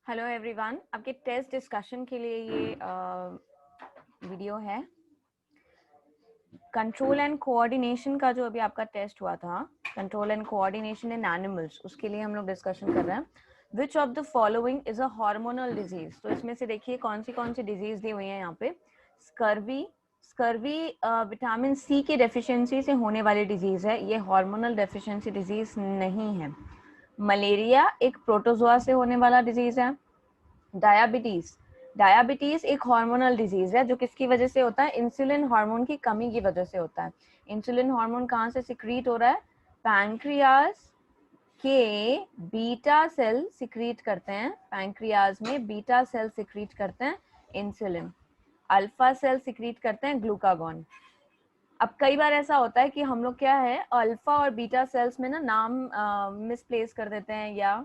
Hello everyone, आपके test discussion के लिए ये वीडियो है। कंट्रोल एंड कोऑर्डिनेशन का जो अभी आपका टेस्ट हुआ था, control and coordination in animals, उसके लिए हम लोग डिस्कशन कर रहे हैं। Which of the following is a hormonal disease. तो इसमें से देखिए कौन सी डिजीज दी हुई है यहाँ पे। स्कर्वी, स्कर्वी विटामिन सी की डेफिशिएंसी से होने वाली डिजीज है, ये हार्मोनल डेफिशिएंसी डिजीज नहीं है। मलेरिया एक प्रोटोजोआ से होने वाला डिजीज है। डायबिटीज, डायबिटीज एक हार्मोनल डिजीज है जो किसकी वजह से होता है, इंसुलिन हार्मोन की कमी की वजह से होता है। इंसुलिन हार्मोन कहाँ से सिक्रीट हो रहा है, पैंक्रियाज के बीटा सेल सिक्रीट करते हैं, पैंक्रियाज में बीटा सेल सिक्रीट करते हैं इंसुलिन, अल्फा सेल सिक्रीट करते हैं ग्लूकागॉन। अब कई बार ऐसा होता है कि हम लोग क्या है, अल्फा और बीटा सेल्स में ना नाम मिसप्लेस कर देते हैं या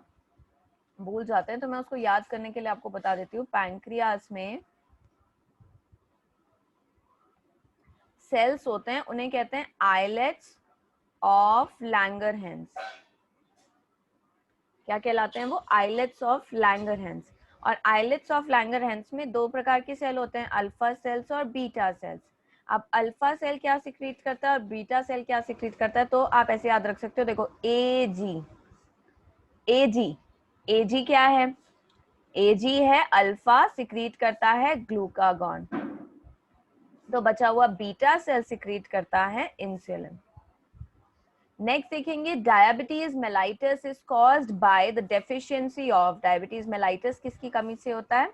भूल जाते हैं, तो मैं उसको याद करने के लिए आपको बता देती हूँ। पैंक्रियाज में सेल्स होते हैं, उन्हें कहते हैं आइलेट्स ऑफ लैंगरहैंस। क्या कहलाते हैं वो, आइलेट्स ऑफ लैंगरहैंस। और आइलेट्स ऑफ लैंगरहैंस में दो प्रकार के सेल होते हैं, अल्फा सेल्स और बीटा सेल्स। अब अल्फा सेल क्या सिक्रीट करता है और बीटा सेल क्या सिक्रीट करता है, तो आप ऐसे याद रख सकते हो। देखो एजी, एजी, एजी क्या है, एजी है अल्फा, सिक्रीट करता है ग्लूकागॉन, तो बचा हुआ बीटा सेल सिक्रीट करता है इंसुलिन। नेक्स्ट देखेंगे, diabetes mellitus is caused by the deficiency of, diabetes mellitus किसकी कमी से होता है,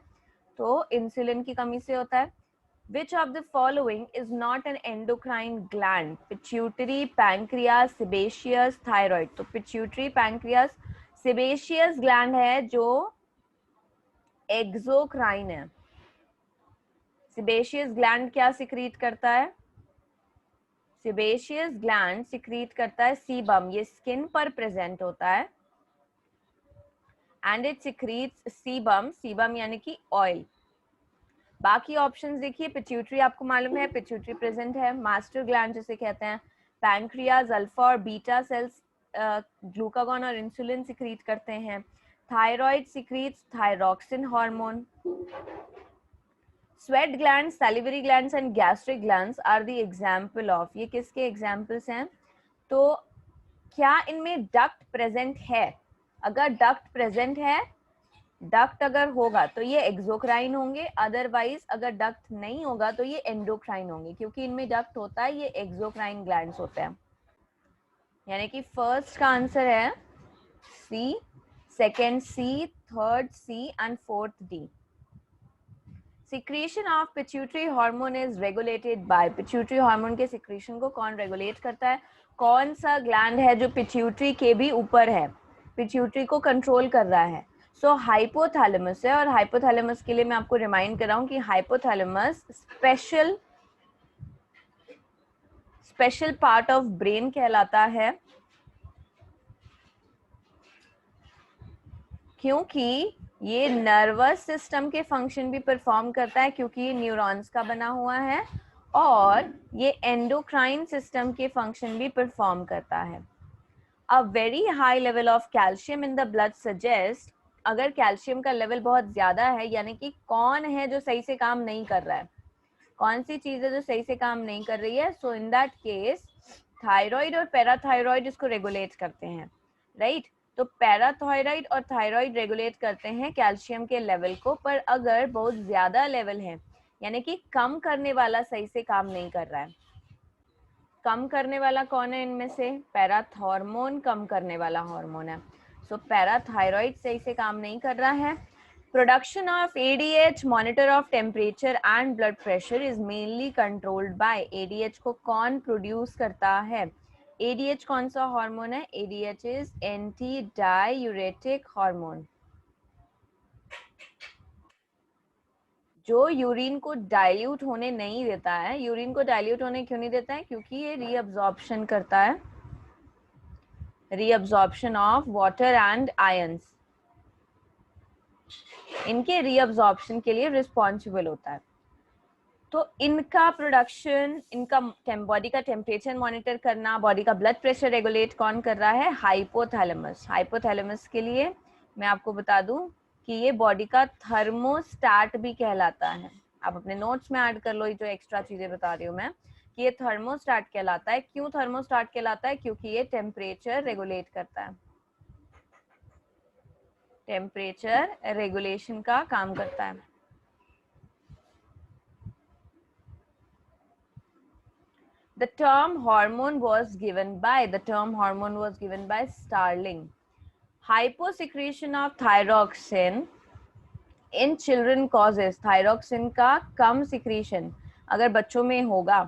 तो इंसुलिन की कमी से होता है। Which of the following is not an endocrine gland? Pituitary, pancreas, sebaceous, thyroid। तो pituitary, pancreas, sebaceous gland है जो एक्सोक्राइन है। सेबेशियस ग्लैंड क्या सिक्रीट करता है, सेबेशियस ग्लैंड सिक्रीट करता है सीबम, ये स्किन पर प्रेजेंट होता है, and it secretes sebum, sebum यानी कि ऑयल। बाकी ऑप्शंस देखिए, पिट्यूटरी आपको मालूम है, पिट्यूटरी प्रेजेंट है, मास्टर ग्लैंड जिसे कहते हैं, पैंक्रियाज अल्फा और बीटा सेल्स ग्लूकागॉन और इंसुलिन सिक्रीट करते हैं, thyroid secretes thyroxine hormone, sweat gland, salivary glands and gastric glands are the example of, ये किसके एग्जाम्पल्स हैं, तो क्या इनमें डक्ट प्रेजेंट है, अगर डक्ट प्रेजेंट है, डक्ट अगर होगा तो ये एक्सोक्राइन होंगे, अदरवाइज अगर डक्ट नहीं होगा तो ये एंडोक्राइन होंगे, क्योंकि इनमें डक्ट होता है, ये एक्सोक्राइन ग्लैंड्स होते हैं। यानी कि फर्स्ट का आंसर है C, second C, third C and fourth D. Secretion of pituitary hormone is regulated by, pituitary hormone के सिक्रीशन को कौन रेगुलेट करता है, कौन सा ग्लैंड है जो पिट्यूटरी के भी ऊपर है, पिट्यूटरी को कंट्रोल कर रहा है, सो हाइपोथैलेमस है। और हाइपोथैलेमस के लिए मैं आपको रिमाइंड कर रहा हूं कि hypothalamus special part of brain कहलाता है, क्योंकि ये नर्वस सिस्टम के फंक्शन भी परफॉर्म करता है, क्योंकि ये न्यूरॉन्स का बना हुआ है, और ये एंडोक्राइन सिस्टम के फंक्शन भी परफॉर्म करता है। A very high level of calcium in the blood suggest, अगर कैल्शियम का लेवल बहुत ज्यादा है, यानी कि कौन है जो सही से काम नहीं कर रहा है, कौन सी चीज है जो सही से काम नहीं कर रही है, सो इन दैट केस थायराइड और पैराथायराइड इसको रेगुलेट करते हैं, राइट। तो पैराथायराइड और थायराइड रेगुलेट करते हैं कैल्शियम के लेवल को, पर अगर बहुत ज्यादा लेवल है, यानी कि कम करने वाला सही से काम नहीं कर रहा है, कम करने वाला कौन है इनमें से, पैराथॉर्मोन कम करने वाला हार्मोन है, सो पैराथायराइड सही से काम नहीं कर रहा है। Production of ADH, monitor of temperature and blood pressure is mainly controlled by, ADH को कौन प्रोड्यूस करता है, एडीएच कौन सा हार्मोन है, ADH is anti diuretic hormone, जो यूरिन को डाइल्यूट होने नहीं देता है। यूरिन को डाइल्यूट होने क्यों नहीं देता है, क्योंकि ये रीअब्जॉर्प्शन करता है, reabsorption of water and ions, इनके रीअब्जॉर्प्शन के लिए रिस्पॉन्सिबल होता है। तो इनका प्रोडक्शन, इनका बॉडी का टेम्परेचर मॉनिटर करना, बॉडी का ब्लड प्रेशर रेगुलेट कौन कर रहा है, हाइपोथैलेमस। हाइपोथैलेमस के लिए मैं आपको बता दूं कि ये बॉडी का थर्मोस्टैट भी कहलाता है। आप अपने नोट्स में ऐड कर लो ये जो एक्स्ट्रा चीजें बता रही हूँ मैं, कि ये थर्मोस्टैट कहलाता है। क्यों थर्मोस्टैट कहलाता है? क्योंकि ये टेम्परेचर रेगुलेट करता है, टेम्परेचर रेगुलेशन का काम करता है। The term hormone was given by Starling. Hyposecretion of thyroxine in children causes, thyroxine का कम सिक्रीशन अगर बच्चों में होगा,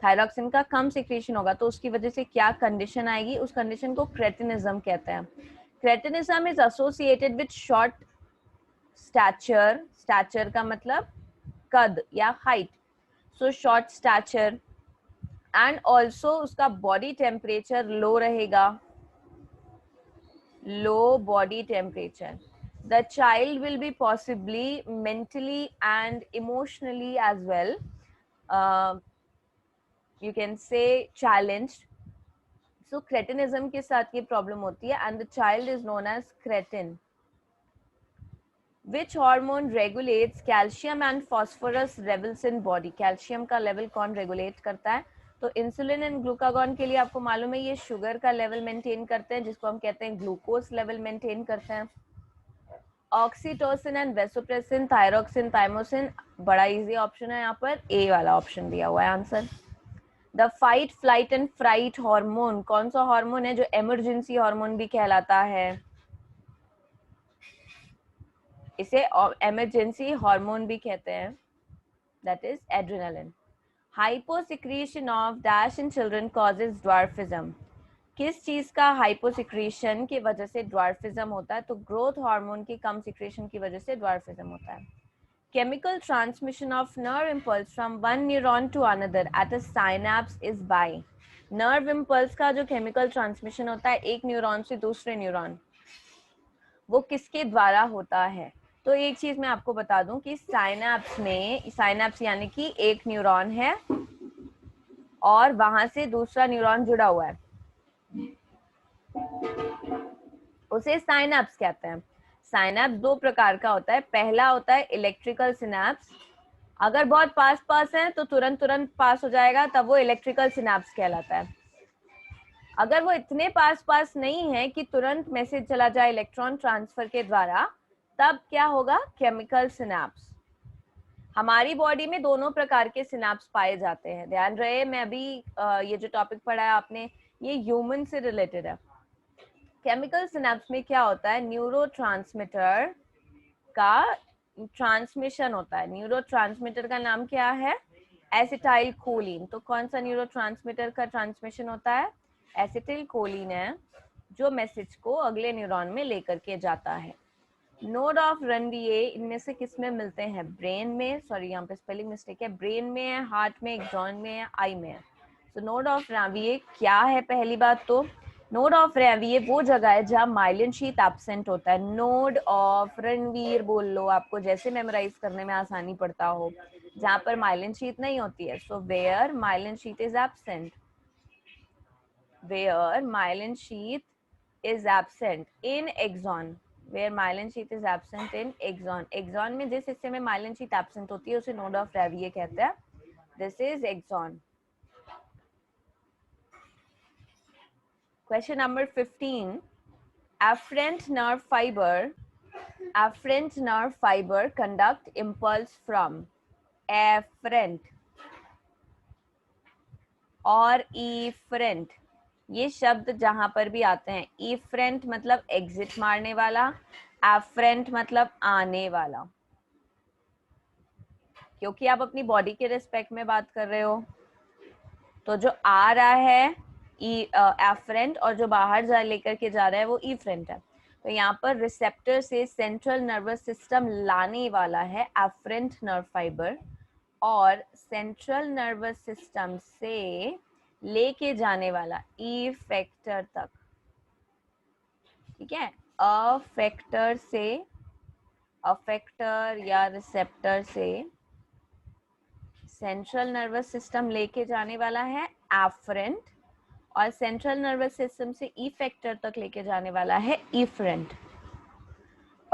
थायरॉक्सिन का कम सिक्रीशन होगा तो उसकी वजह से क्या कंडीशन आएगी? उस कंडीशन को क्रेटिनिज्म कहते हैं। Cretinism is associated with short stature, stature का मतलब कद या height, so short stature, and also उसका बॉडी टेम्परेचर लो रहेगा, low body temperature. The child will be possibly mentally and emotionally as well, you can say challenged. So cretinism के साथ ये problem होती है, and the child is known as cretin. Which hormone regulates calcium and phosphorus levels in body? Calcium का level कौन regulate करता है? तो इंसुलिन एंड ग्लूकागॉन के लिए आपको मालूम है ये शुगर का लेवल मेंटेन करते हैं, जिसको हम कहते हैं ग्लूकोज लेवल मेंटेन करते हैं। Oxytocin and vasopressin, thyroxine, thymosin, बड़ा इजी ऑप्शन है यहाँ पर, ए वाला ऑप्शन दिया हुआ है answer. The fight flight and fright hormone कौन सा हार्मोन है जो इमरजेंसी हार्मोन भी कहलाता है? इसे इमरजेंसी हार्मोन भी कहते हैं, that is adrenaline. Hyposecretion of dash in children causes dwarfism, किस चीज का हाइपोसिक्रीशन की वजह से ड्वार्फिज्म होता है? तो ग्रोथ हार्मोन की कम सिक्रीशन की वजह से ड्वार्फिज्म होता है। Chemical transmission of nerve impulse from one neuron to another at a synapse is by, nerve impulse का जो केमिकल ट्रांसमिशन होता है एक न्यूरॉन से दूसरे न्यूरॉन, वो किसके द्वारा होता है? तो एक चीज मैं आपको बता दूं कि साइनैप्स में, साइनैप्स यानी कि एक न्यूरॉन है और वहां से दूसरा न्यूरॉन जुड़ा हुआ है, उसे साइनैप्स कहते हैं। साइनैप्स दो प्रकार का होता है, पहला होता है इलेक्ट्रिकल सिनैप्स, अगर बहुत पास पास है तो तुरंत तुरंत पास हो जाएगा, तब वो इलेक्ट्रिकल सिनैप्स कहलाता है। अगर वो इतने पास पास नहीं है कि तुरंत मैसेज चला जाए इलेक्ट्रॉन ट्रांसफर के द्वारा, तब क्या होगा? Chemical synapse. हमारी बॉडी में दोनों प्रकार के सिनैप्स पाए जाते हैं, ध्यान रहे। मैं अभी ये जो टॉपिक पढ़ा है आपने, ये ह्यूमन से रिलेटेड है। केमिकल सिनैप्स में क्या होता है? न्यूरोट्रांसमीटर का ट्रांसमिशन होता है। न्यूरोट्रांसमीटर का नाम क्या है? Acetyl choline. तो कौन सा न्यूरोट्रांसमीटर का ट्रांसमिशन होता है? एसिटिल कोलिन है, जो मैसेज को अगले न्यूरॉन में लेकर के जाता है। नोड ऑफ रनवीए इनमें से किस में मिलते हैं? ब्रेन में, सॉरी यहाँ पे स्पेलिंग मिस्टेक है, ब्रेन में है, हार्ट में, एक्सॉन में है, आई में है। तो नोड ऑफ रनवीए क्या है? पहली बात तो नोड ऑफ रनवीए वो जगह है जहाँ माइलिन शीथ एब्सेंट होता है। नोड ऑफ रणवीर बोल लो, आपको जैसे मेमोराइज करने में आसानी पड़ता हो, जहाँ पर माइलिन शीथ नहीं होती है। So where myelin sheath is absent, where myelin sheath is absent in axon, where myelin sheath is absent in axon, axon में जिस हिस्से में myelin sheath absent होती है उसे node of Revie कहते हैं। This is axon. Question number 15. Afferent nerve fiber conduct impulse from afferent और efferent, ये शब्द जहां पर भी आते हैं, इफ्रेंट मतलब एग्जिट मारने वाला, एफ्रेंट मतलब आने वाला, क्योंकि आप अपनी बॉडी के रिस्पेक्ट में बात कर रहे हो, तो जो आ रहा है एफ्रेंट और जो बाहर जा लेकर के जा रहा है वो इफ्रेंट है। तो यहाँ पर रिसेप्टर से सेंट्रल नर्वस सिस्टम लाने वाला है एफ्रेंट नर्व फाइबर, और सेंट्रल नर्वस सिस्टम से लेके जाने वाला इफेक्टर तक, ठीक है। अफेक्टर से, अफेक्टर या रिसेप्टर से सेंट्रल नर्वस सिस्टम लेके जाने वाला है एफरेंट, और सेंट्रल नर्वस सिस्टम से इफेक्टर तक लेके जाने वाला है efferent.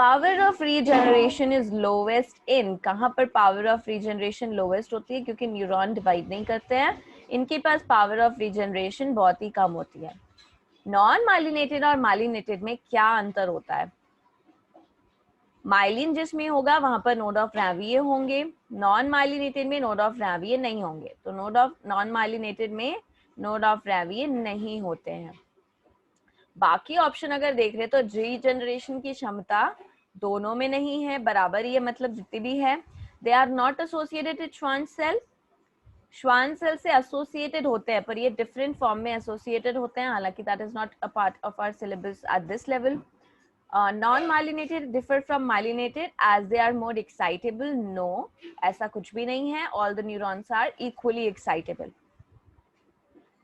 Power of regeneration is lowest इन, कहाँ पर पावर ऑफ रीजनरेशन लोवेस्ट होती है? क्योंकि न्यूरॉन डिवाइड नहीं करते हैं, इनके पास पावर ऑफ रीजनरेशन बहुत ही कम होती है। नॉन माइलिनेटेड और माइलिनेटेड में क्या अंतर होता है? माइलिन जिसमें होगा वहां पर नोड ऑफ रैविये होंगे, नॉन माइलिनेटेड में नोड ऑफ रैविये नहीं होंगे। तो नोड ऑफ नॉन माइलिनेटेड में नोड ऑफ रैविये नहीं होते हैं। बाकी ऑप्शन अगर देख रहे तो रीजनरेशन की क्षमता दोनों में नहीं है, बराबर ही है, मतलब जितनी भी है। They are not associated with Schwann cell, Schwann cell से एसोसिएटेड होते हैं पर ये डिफरेंट फॉर्म में एसोसिएटेड होते हैं, हालांकि that is not a part of our syllabus at this level. Non-myelinated differ from myelinated as they are more excitable. No, ऐसा कुछ भी नहीं है. All the neurons are equally excitable.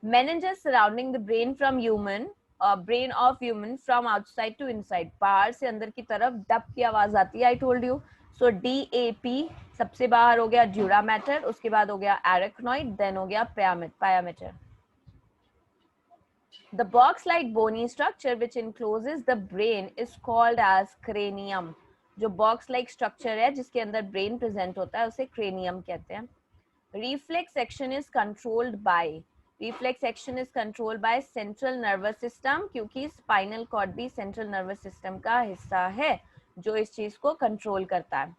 Meninges surrounding the brain from human, brain of human from outside to inside. बाहर से अंदर की तरफ डप की आवाज आती है. I told you. So DAP सबसे बाहर हो गया ड्यूरा मैटर, उसके बाद हो गया एरेक्नॉइड, देन हो गया pia mater. The box-like bony structure which encloses the brain is called as cranium. जो box-like structure है जिसके अंदर brain present होता है उसे cranium कहते हैं. Reflex action is controlled by central nervous system, क्योंकि spinal cord भी central nervous system का हिस्सा है जो इस चीज को control करता है.